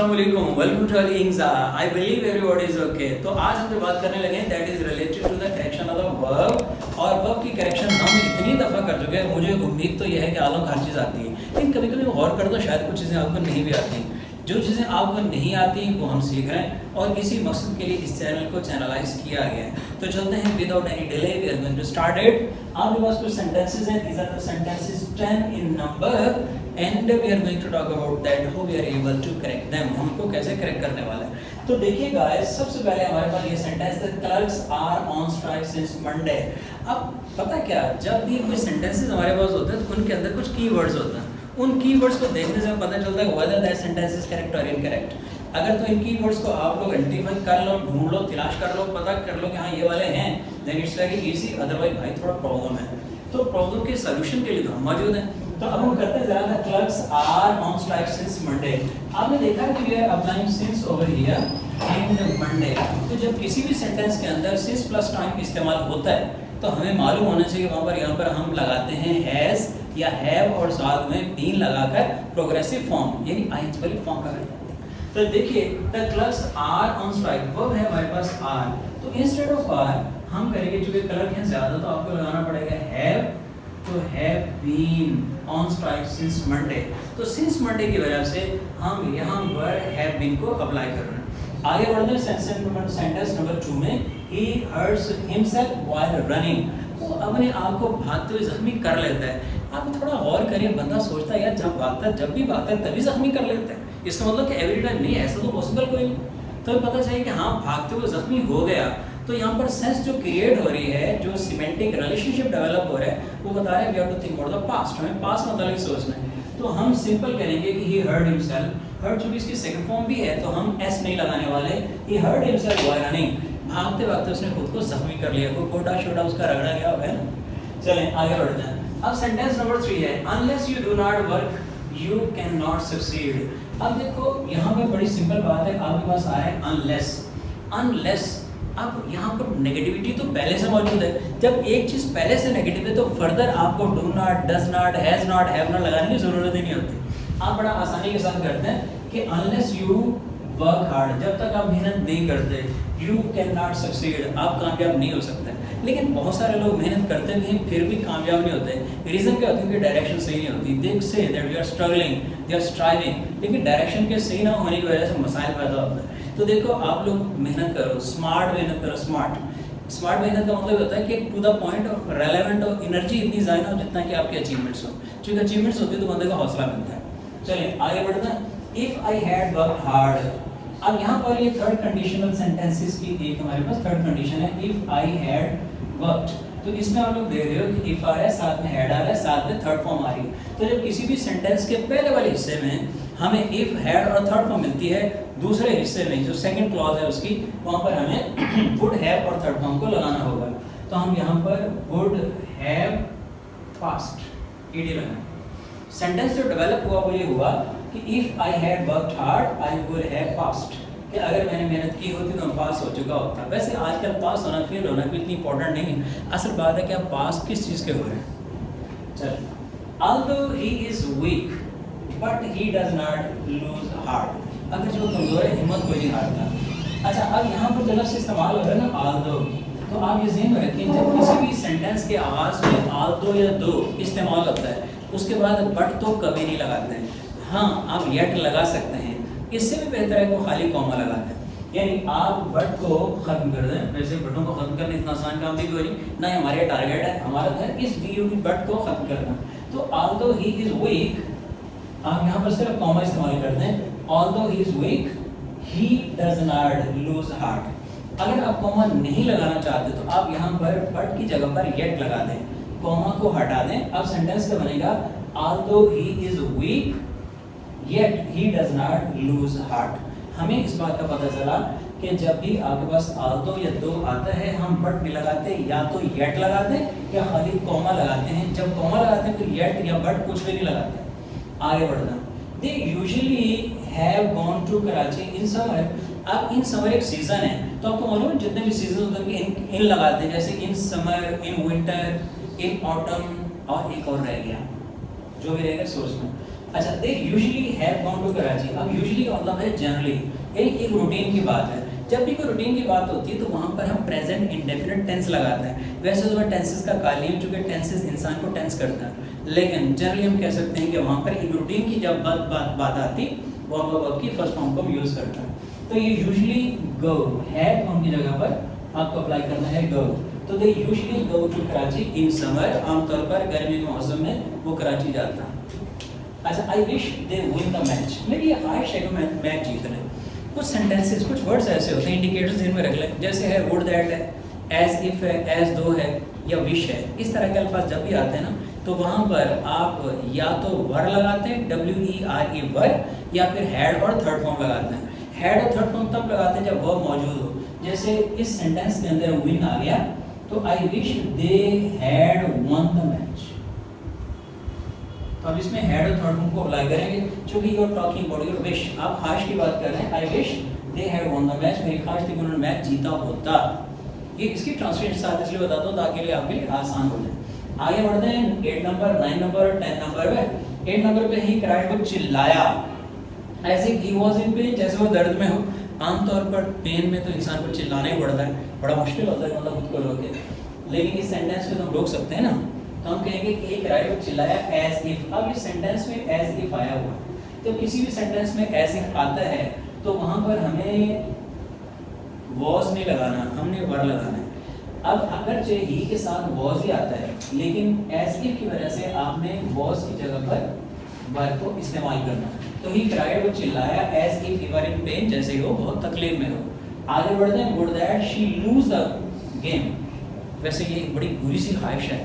Assalamualaikum, welcome to Ali Ingza. I believe everybody is okay. तो आज हम जो बात करने लगे हैं that is related to the correction of the verb और verb की correction हम इतनी दफ़ा कर चुके हैं, मुझे उम्मीद तो यह है कि आलम हर चीज़ आती है, लेकिन कभी कभी गौर कर दो शायद कुछ चीज़ें आपको नहीं भी आती। जो चीज़ें आपको नहीं आती वो हम सीख रहे हैं और इसी मकसद के लिए इस चैनल को चैनलाइज किया गया है। तो चलते हैं without any delay, we are going to start it. आपके पास कुछ सेंटेंसेस हैं, these are the sentences 10 in number and we are going to talk about that how we are able to correct them, हमको कैसे correct करने वाला है। तो देखिए गाइस, सबसे पहले हमारे पास ये सेंटेंस है, clerks are on strike since Monday. अब पता क्या, जब भी कोई सेंटेंसेस हमारे पास होते हैं तो उनके अंदर कुछ कीवर्ड्स होते हैं, उन कीवर्ड्स को देखने से पता चलता है whether that sentence is correct or incorrect। अगर तो इन कीवर्ड्स को आप लोग आइडेंटिफाई कर लो, ढूंढ लो, तलाश कर लो, पता कर लो कि हाँ ये वाले हैं, then it's very easy. Otherwise भाई थोड़ा प्रॉब्लम है। तो प्रॉब्लम के सॉल्यूशन के लिए तो हम मौजूद हैं। तो अब हम करते हैं जरा the clerks are on strike since Monday. आपने देखा कि we are applying since over here and Monday. तो जब किसी भी सेंटेंस के अंदर सिंस प्लस टाइम इस्तेमाल होता है तो हमें मालूम होना चाहिए वहाँ पर, यहाँ पर हम लगाते हैं हैज या हैव और साथ में बीन लगाकर प्रोग्रेसिव फॉर्म यानी आइंस वाली फॉर्म लगाई जाती है। तो देखिए the clerks are on strike, verb है हमारे पास आर, तो इंस्टेड ऑफ आर हम करेंगे, चूंकि क्लर्क है ज्यादा तो आपको लगाना पड़ेगा हैव, तो have been on strike since Monday. तो सिंस मंडे की वजह से हम यहाँ पर हैव बीन को अप्लाई कर रहे हैं। आगे बढ़ते हैं सेंटेंस नंबर 2 में, ही हर्ट्स हिमसेल्फ व्हाइल रनिंग। वो अपने आप को भागते हुए जख्मी कर लेता है। आप थोड़ा गौर करिए, बंदा सोचता है यार जब भी भागता है तभी जख्मी कर लेता है, इसका मतलब कि एवरी टाइम नहीं, ऐसा तो पॉसिबल कोई नहीं। तो पता चाहिए कि हाँ भागते हुए जख्मी हो गया। तो यहाँ पर सेंस जो क्रिएट हो रही है, जो सिमेंटिक रिलेशनशिप डेवलप हो रहा है, वो बता रहा है we have to think about the past, हमें पास्ट मतलब सोचना है। तो हम सिंपल करेंगे कि ही हर्ड हिमसेल्फ, हर्ड चूंकि इसकी सेकंड फॉर्म भी है तो हम एस नहीं लगाने वाले, he heard himself while running, भागते भागते उसने खुद को जख्मी कर लिया, कोई कोटा शोटा उसका रगड़ा गया है ना। चलें आगे बढ़ते हैं। अब सेंटेंस नंबर 3 है, unless you do not work you can not succeed. अब देखो यहाँ पे बड़ी सिंपल बात है, आपके पास आ है अनलेस। अनलेस, अब यहाँ पर नेगेटिविटी तो पहले से मौजूद है। जब एक चीज़ पहले से नेगेटिव है तो फर्दर आपको do not, does not, has not, have not लगाने की जरूरत ही नहीं होती। आप बड़ा आसानी के साथ करते हैं कि अनलेस यू वर्क हार्ड, जब तक आप मेहनत नहीं करते, यू कैन नॉट सक्सीड, आप कामयाब नहीं हो सकते। लेकिन बहुत सारे लोग मेहनत करते हैं फिर भी कामयाब नहीं होते। रीज़न क्या होती है कि डायरेक्शन सही नहीं होती। They say that we are struggling, they are striving, लेकिन डायरेक्शन के सही ना होने की वजह से मसाइल पैदा होते हैं। तो देखो आप लोग मेहनत करो, स्मार्ट मेहनत करो। स्मार्ट मेहनत का मतलब होता है कि टू द पॉइंट और रेलेवेंट और एनर्जी इतनी ज़्यादा हो जितना कि आपके अचीवमेंट्स हो। क्योंकि अचीवमेंट्स होती है तो बंदे का हौसला मिलता है। चलिए आगे बढ़ते हैं। If I had work hard, अब यहाँ पर ये थर्ड कंडीशनल सेंटेंसेस की एक हमारे पास थर्ड कंडीशन है, इफ़ आई हैड वर्कड। तो इसमें आप लोग देख रहे हो कि इफ आ रहा है, साथ में हैड आ रहा है, साथ में थर्ड फॉर्म आ रही है। तो जब किसी भी सेंटेंस के पहले वाले हिस्से में हमें इफ, हैड और थर्ड फॉर्म मिलती है, दूसरे हिस्से में जो सेकंड क्लॉज है उसकी, वहाँ पर हमें वुड हैव और थर्ड फॉर्म को लगाना होगा। तो हम यहाँ पर वुड हैव पास्ट ईडी लगाएं। सेंटेंस जो डेवलप हुआ वो ये हुआ कि if I had worked hard I would have past, कि अगर मैंने मेहनत की होती तो मैं पास हो चुका होता। वैसे आजकल पास होना, फेल होना भी इतनी इंपॉर्टेंट नहीं है, असल बात है कि आप पास किस चीज़ के हो रहे हैं। चलिए, although he is weak but he does not lose heart, अगर जो कमज़ोर है हिम्मत कोई नहीं हारता। अच्छा, अब यहाँ पर जो लफ्ज़ इस्तेमाल हो रहा है ना although, तो आप ये ज़हन में रखें जब किसी भी सेंटेंस के आगाज़ में although या दो इस्तेमाल होता है उसके बाद बट तो कभी नहीं लगाते हैं। हाँ, आप yet लगा सकते हैं, इससे भी बेहतर है कि खाली कॉमा लगा दें, यानी आप बट को खत्म कर दें। वैसे बटों को खत्म करना इतना आसान काम भी नहीं, ना ही हमारे टारगेट है, हमारा है इस वीडियो बट को खत्म करना। तो although he is weak, आप यहाँ पर सिर्फ कॉमा इस्तेमाल करते हैं, although he is weak he does not lose heart। अगर आप कॉमा नहीं लगाना चाहते तो आप यहाँ पर बट की जगह पर yet लगा दें, कॉमा को हटा दें। अब सेंटेंस का बनेगा although he is weak yet he does not lose heart। हमें इस बात का पता चला कि जब भी आपके पास although या दो आता है हम बट नहीं लगाते, या तो yet लगाते हैं या खाली कॉमा लगाते हैं। जब कॉमा लगाते हैं तो yet या बट कुछ भी नहीं लगाते। आगे बढ़ना, they usually have gone to Karachi in summer। अब इन समर एक सीजन है, तो आपको मालूम है जितने भी सीजन होते हैं इन लगाते हैं, जैसे in summer, in winter, in autumn, और एक और रह गया जो भी रहेगा सोर्स में। अच्छा, they usually have gone to Karachi. अब यूजुअली का मतलब है जनरली, एक रूटीन की बात है। जब भी कोई रूटीन की बात होती है तो वहाँ पर हम प्रेजेंट इंडेफिनिट टेंस लगाते हैं। वैसे तो मैं टेंसेस का कालीन, चूँकि टेंसेस इंसान को टेंस करता है, लेकिन जनरली हम कह सकते हैं कि वहाँ पर एक रूटीन की जब बात आती वो हम वर्ब की फर्स्ट फॉर्म को हम यूज़ करते हैं। तो ये यूजुअली गो, हैव फॉर्म की जगह पर आपको अप्लाई करना है गो। तो they usually go to Karachi in summer, आमतौर पर गर्मी के मौसम में वो कराची जाता है। अच्छा, आई wish they win the match, मेरी ये ख्वाहिश है कि मैच जीत लें। कुछ सेंटेंसेस, कुछ वर्ड्स ऐसे होते हैं, इंडिकेटर्स जिनमें रख लें, जैसे है वुड दैट है, एज इफ है, एज दो है, या विश है। इस तरह के अल्फाज जब भी आते हैं ना, तो वहाँ पर आप या तो वर लगाते हैं, WERE वर, या फिर हैड और थर्ड फॉर्म लगाते हैं। हैड और थर्ड फॉर्म तब लगाते हैं जब वर्ब मौजूद हो। जैसे इस सेंटेंस के अंदर विन आ गया, तो आई wish they had won the match. तो अब इसमें हेड और थर्ड फॉर्म को अप्लाई करेंगे, क्योंकि you are talking about your wish, आप ख्वाहिश की बात कर रहे हैं। I wish they had won the match, मेरी ख्वाहिश थी कि उन्होंने मैच जीता होता। ये इसकी ट्रांसलेशन साथ इसलिए बताता हूँ ताकि आपके लिए आसान हो जाए। आगे बढ़ते हैं 8 नंबर, 9 नंबर, 10 नंबर पे। 8 नंबर पे ही क्राइड, वो चिल्लाया, ऐसे ही वॉज इन पेन, जैसे वो दर्द में हो। आमतौर पर पेन में तो इंसान को चिल्लाना ही पड़ता है, बड़ा मुश्किल होता है मतलब खुद को रोके, लेकिन इस सेंटेंस में तो हम रोक सकते हैं ना। तो हम कहेंगे कि एक राइट को चिल्लाया एज इफ। अब इस सेंटेंस में एज इफ आया हुआ, तो किसी भी सेंटेंस में एज इफ आता है तो वहाँ पर हमें वॉज नहीं लगाना, हमने वर लगाना है। अब अगर जो ही के साथ वॉज ही आता है, लेकिन एज इफ की वजह से आपने वॉज की जगह पर वर को इस्तेमाल करना। तो ही क्राइड, वो चिल्लाया, as if he were in pain, जैसे ही वो बहुत तकलीफ में हो। आगे बढ़ते हैं, would that she lose the game. वैसे ये एक बड़ी बुरी सी ख्वाहिश है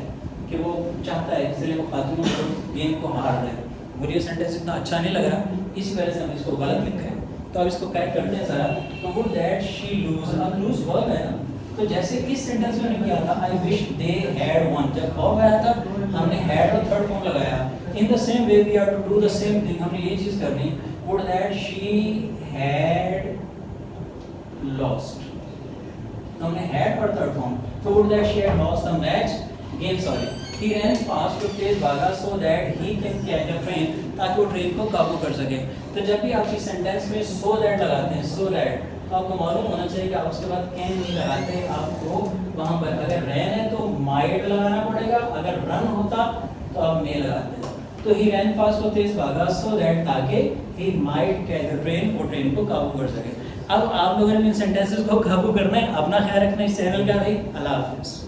कि वो चाहता है इसलिए वो खातून को गेम को हार दे। मुझे ये सेंटेंस इतना अच्छा नहीं लग रहा, इसी वजह से हम इसको गलत लिखा है। तो अब इसको करेक्ट करते हैं ज़रा। तो वुड दैट शी लूज, अब लूज वर्ब है ना, तो जैसे इस सेंटेंस में किया था I wish they had won, जब वर्ब आया था हमने हैड और थर्ड फॉर्म लगाया। In the same way we are to do the same thing, हमने ये चीज़ करनी। Would that she had lost, हमने हैड और थर्ड फॉर्म। तो would that she had lost the match game, sorry, he ran fast, तो तेज भागा, so that he can catch a train, ताकि वो ट्रेन को काबू कर सके। तो जब भी आप इस सेंटेंस में so that लगाते हैं, so that, तो आपको मालूम होना चाहिए कि आप उसके बाद can नहीं लगाते, आपको वहाँ पर अगर ran है तो might लगाना पड़ेगा, अगर run होता तो आप may लगाते हैं। तो he ran fast, वो तेज भागा, so that, ताकि he might catch a train, वो ट्रेन को काबू कर सके। अब आप लोगों ने इन सेंटेंसेस को काबू करना है, अपना ख्याल रखना। इस चैनल का भाई, अल्लाह हाफिज़।